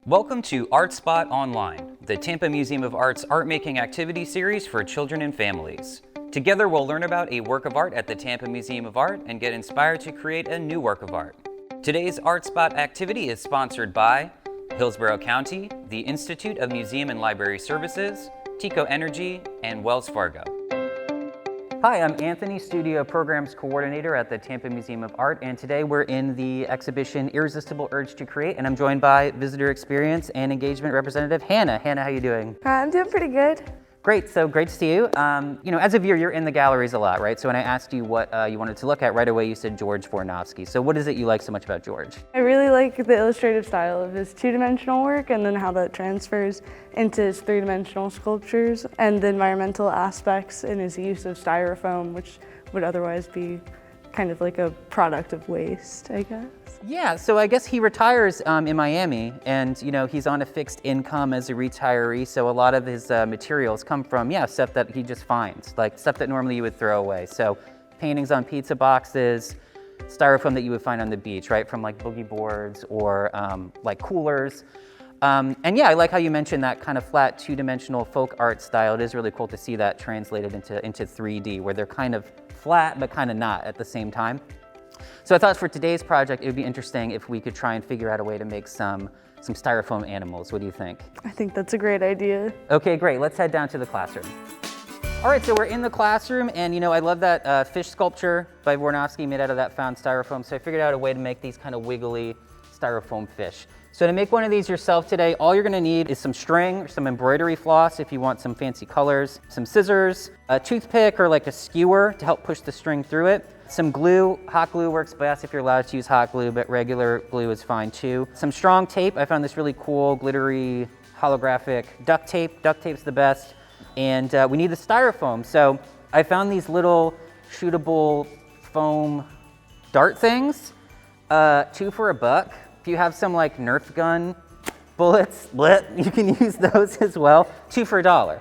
Welcome to Art Spot Online, the Tampa Museum of Art's art-making activity series for children and families. Together we'll learn about a work of art at the Tampa Museum of Art and get inspired to create a new work of art. Today's Art Spot activity is sponsored by Hillsborough County, the Institute of Museum and Library Services, Tico Energy, and Wells Fargo. Hi, I'm Anthony, Studio Programs Coordinator at the Tampa Museum of Art, and today we're in the exhibition Irresistible Urge to Create, and I'm joined by Visitor Experience and Engagement Representative Hannah. Hannah, how you doing? I'm doing pretty good. Great, so great to see you. As a viewer, you're in the galleries a lot, right? So when I asked you what you wanted to look at, right away you said George Voronovsky. So what is it you like so much about George? I really like the illustrative style of his two-dimensional work and then how that transfers into his three-dimensional sculptures and the environmental aspects in his use of styrofoam, which would otherwise be kind of like a product of waste, I guess. Yeah, so I guess he retires in Miami, and he's on a fixed income as a retiree, so a lot of his materials come from, stuff that he just finds, like stuff that normally you would throw away. So paintings on pizza boxes, styrofoam that you would find on the beach, right, from like boogie boards or like coolers. I like how you mentioned that kind of flat two-dimensional folk art style. It is really cool to see that translated into 3D, where they're kind of flat but kind of not at the same time. So I thought for today's project it would be interesting if we could try and figure out a way to make some styrofoam animals. What do you think? I think that's a great idea. Okay, great. Let's head down to the classroom. All right, so we're in the classroom, and I love that fish sculpture by Voronovsky made out of that found styrofoam. So I figured out a way to make these kind of wiggly styrofoam fish. So to make one of these yourself today, all you're gonna need is some string, some embroidery floss if you want some fancy colors, some scissors, a toothpick or like a skewer to help push the string through it, some glue. Hot glue works best if you're allowed to use hot glue, but regular glue is fine too. Some strong tape. I found this really cool, glittery, holographic duct tape. Duct tape's the best. And we need the styrofoam. So I found these little shootable foam dart things, 2 for $1. If you have some like Nerf gun bullets, you can use those as well, 2 for $1.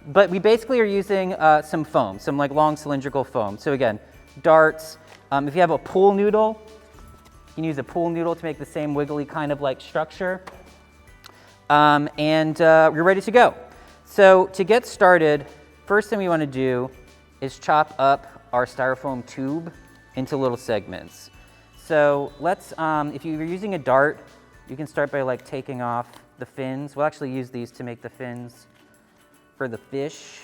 But we basically are using some foam, some like long cylindrical foam. So again, darts. If you have a pool noodle, you can use a pool noodle to make the same wiggly kind of like structure. You're ready to go. So to get started, first thing we want to do is chop up our styrofoam tube into little segments. So let's, if you're using a dart, you can start by like taking off the fins. We'll actually use these to make the fins for the fish.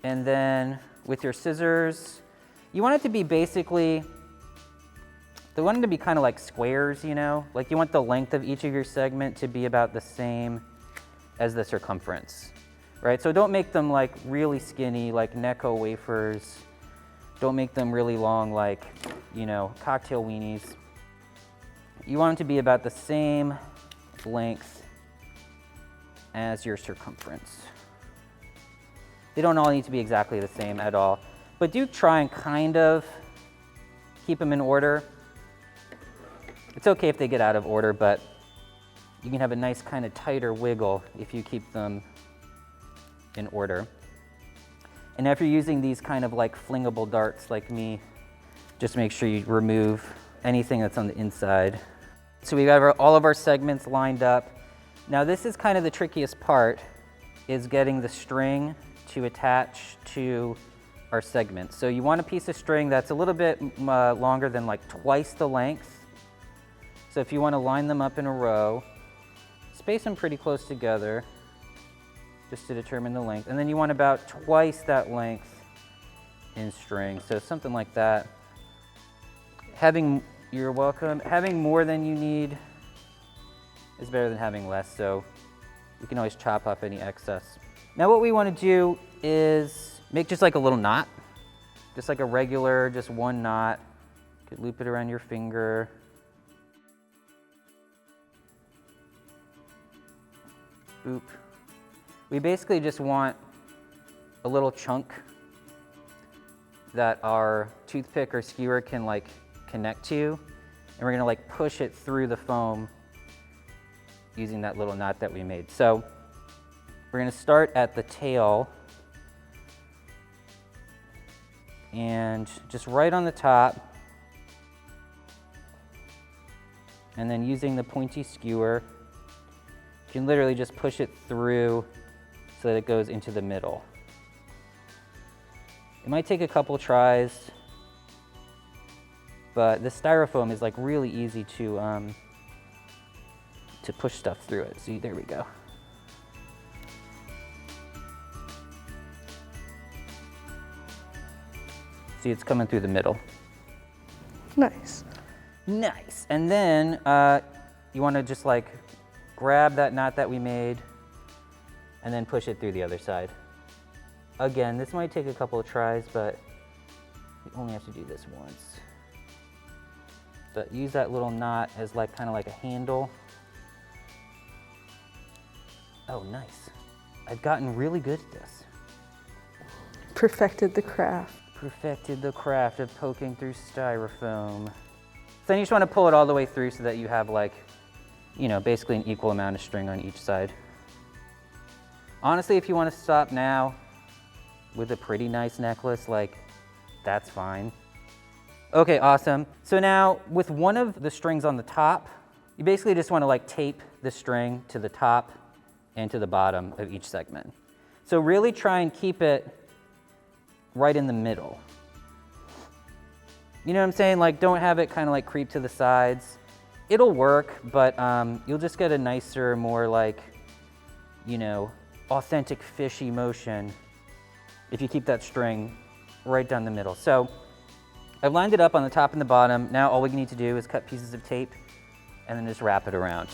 And then with your scissors, you want it to be basically, they want it to be kind of like squares, like you want the length of each of your segment to be about the same as the circumference, right? So don't make them like really skinny, like Necco wafers. Don't make them really long like, cocktail weenies. You want them to be about the same length as your circumference. They don't all need to be exactly the same at all, but do try and kind of keep them in order. It's okay if they get out of order, but you can have a nice kind of tighter wiggle if you keep them in order. And if you're using these kind of like flingable darts like me, just make sure you remove anything that's on the inside. So we got all of our segments lined up. Now this is kind of the trickiest part, is getting the string to attach to our segments. So you want a piece of string that's a little bit longer than like twice the length. So if you want to line them up in a row, space them pretty close together, just to determine the length. And then you want about twice that length in string. So something like that. You're welcome. Having more than you need is better than having less, so we can always chop off any excess. Now what we want to do is make just like a little knot, just like a regular, just one knot. You could loop it around your finger. Boop. We basically just want a little chunk that our toothpick or skewer can like connect to, and we're gonna like push it through the foam using that little knot that we made. So we're gonna start at the tail and just right on the top, And then using the pointy skewer, you can literally just push it through so that it goes into the middle. It might take a couple tries, but the styrofoam is like really easy to push stuff through it. See, there we go. See, it's coming through the middle. Nice. Nice. And then you want to just like grab that knot that we made and then push it through the other side. Again, this might take a couple of tries, but you only have to do this once. But use that little knot as like kind of like a handle. Oh, nice. I've gotten really good at this. Perfected the craft. Perfected the craft of poking through styrofoam. So then you just want to pull it all the way through so that you have like, you know, basically an equal amount of string on each side. Honestly, if you want to stop now with a pretty nice necklace, like, that's fine. Okay, awesome. So now with one of the strings on the top, you basically just want to like tape the string to the top and to the bottom of each segment. So really try and keep it right in the middle. You know what I'm saying? Like, don't have it kind of like creep to the sides. It'll work, but you'll just get a nicer, more like, you know, authentic fishy motion if you keep that string right down the middle. So I've lined it up on the top and the bottom. Now all we need to do is cut pieces of tape and then just wrap it around.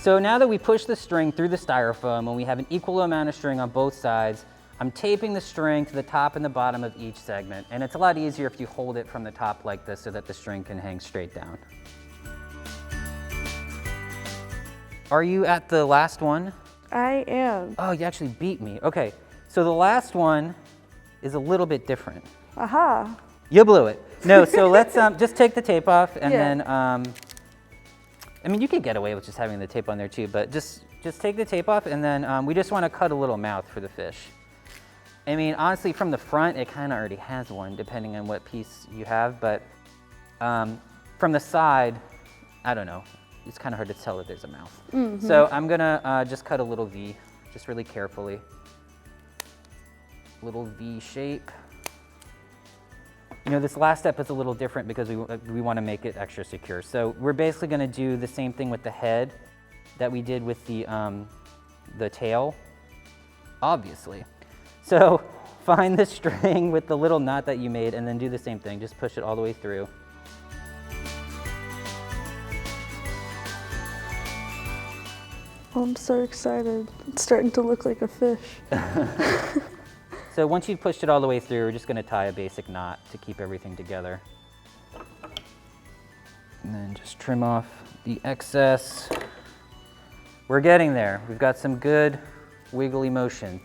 So now that we push the string through the styrofoam and we have an equal amount of string on both sides, I'm taping the string to the top and the bottom of each segment. And it's a lot easier if you hold it from the top like this so that the string can hang straight down. Are you at the last one? I am. Oh, you actually beat me. Okay, so the last one is a little bit different. Aha. You blew it. No, so let's just take the tape off and then, I mean, you could get away with just having the tape on there too, but just take the tape off and then we just want to cut a little mouth for the fish. I mean, honestly, from the front, it kind of already has one, depending on what piece you have, but from the side, I don't know. It's kind of hard to tell that there's a mouth. Mm-hmm. So I'm gonna just cut a little V, just really carefully. Little V shape. You know, this last step is a little different because we want to make it extra secure. So we're basically going to do the same thing with the head that we did with the tail, obviously. So find the string with the little knot that you made and then do the same thing. Just push it all the way through. Oh, I'm so excited. It's starting to look like a fish. So once you've pushed it all the way through, we're just going to tie a basic knot to keep everything together. And then just trim off the excess. We're getting there. We've got some good wiggly motion.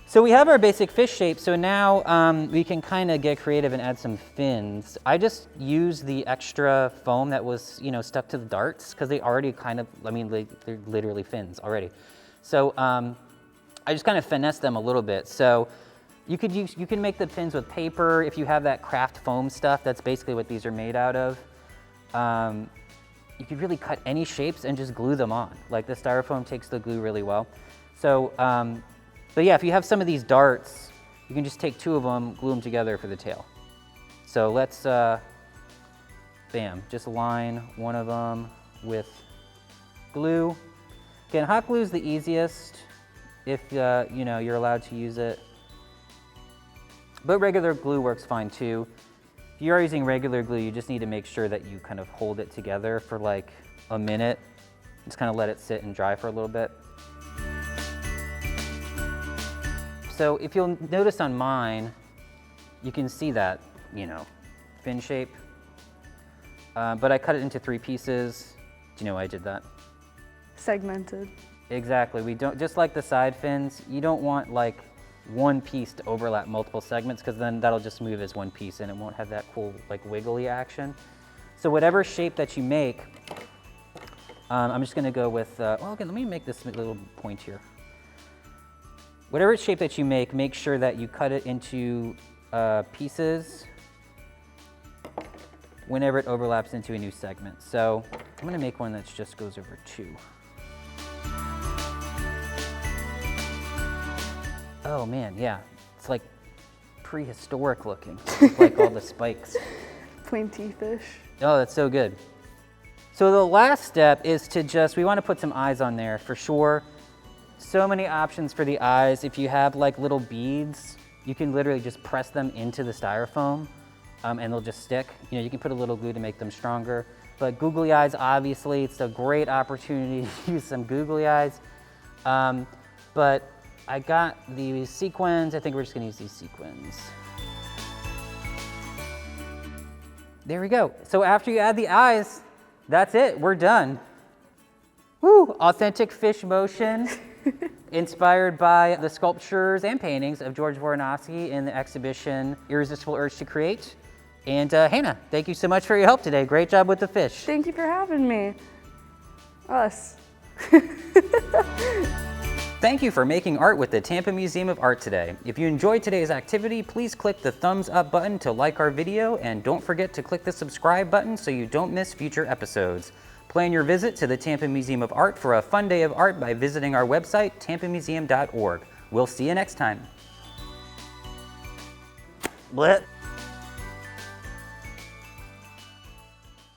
So we have our basic fish shape, so now we can kind of get creative and add some fins. I just used the extra foam that was, you know, stuck to the darts because they already kind of, I mean, they're literally fins already. So I just kind of finessed them a little bit. So you can make the fins with paper if you have that craft foam stuff. That's basically what these are made out of. You could really cut any shapes and just glue them on. Like the styrofoam takes the glue really well. So, but yeah, if you have some of these darts, you can just take two of them, glue them together for the tail. So let's, bam, just line one of them with glue. Again, hot glue is the easiest if you know, you're allowed to use it. But regular glue works fine too. If you are using regular glue, you just need to make sure that you kind of hold it together for like a minute. Just kind of let it sit and dry for a little bit. So if you'll notice on mine, you can see that, you know, fin shape. But I cut it into 3 pieces. Do you know why I did that? Segmented. Exactly. We don't, just like the side fins, you don't want like one piece to overlap multiple segments because then that'll just move as one piece and it won't have that cool like wiggly action. So whatever shape that you make, I'm just going to go with, well, okay, let me make this little point here. Whatever shape that you make sure that you cut it into pieces whenever it overlaps into a new segment. So I'm gonna make one that just goes over 2. Oh man, yeah, it's like prehistoric looking, with like all the spikes. Pointy fish. Oh, that's so good. So the last step is to just, we want to put some eyes on there for sure. So many options for the eyes. If you have like little beads, you can literally just press them into the styrofoam and they'll just stick. You know, you can put a little glue to make them stronger. But googly eyes, obviously, it's a great opportunity to use some googly eyes. But I got these sequins. I think we're just gonna use these sequins. There we go. So after you add the eyes, that's it, we're done. Woo, authentic fish motion, inspired by the sculptures and paintings of George Voronovsky in the exhibition Irresistible Urge to Create. And Hannah, thank you so much for your help today. Great job with the fish. Thank you for having me. Us. Thank you for making art with the Tampa Museum of Art today. If you enjoyed today's activity, please click the thumbs up button to like our video, and don't forget to click the subscribe button so you don't miss future episodes. Plan your visit to the Tampa Museum of Art for a fun day of art by visiting our website, tampamuseum.org. We'll see you next time. Blit.